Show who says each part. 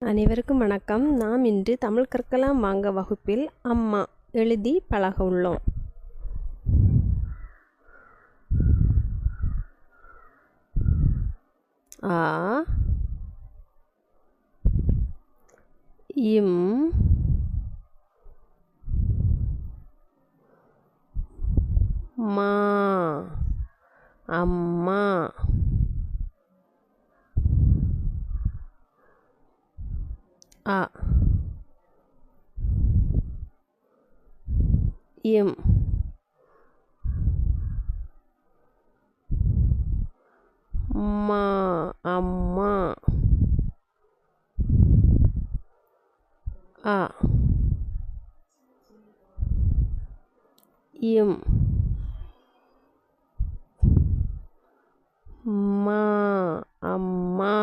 Speaker 1: அனைவருக்கும் வணக்கம். நாம் இன்று தமிழ் கற்கலாம் வாங்க வகுப்பில் அம்மா எழுதி பழக உள்ளோம். ஆ இம் மா அம்மா. அ இம் மா அம்மா. அ இம் மா அம்மா.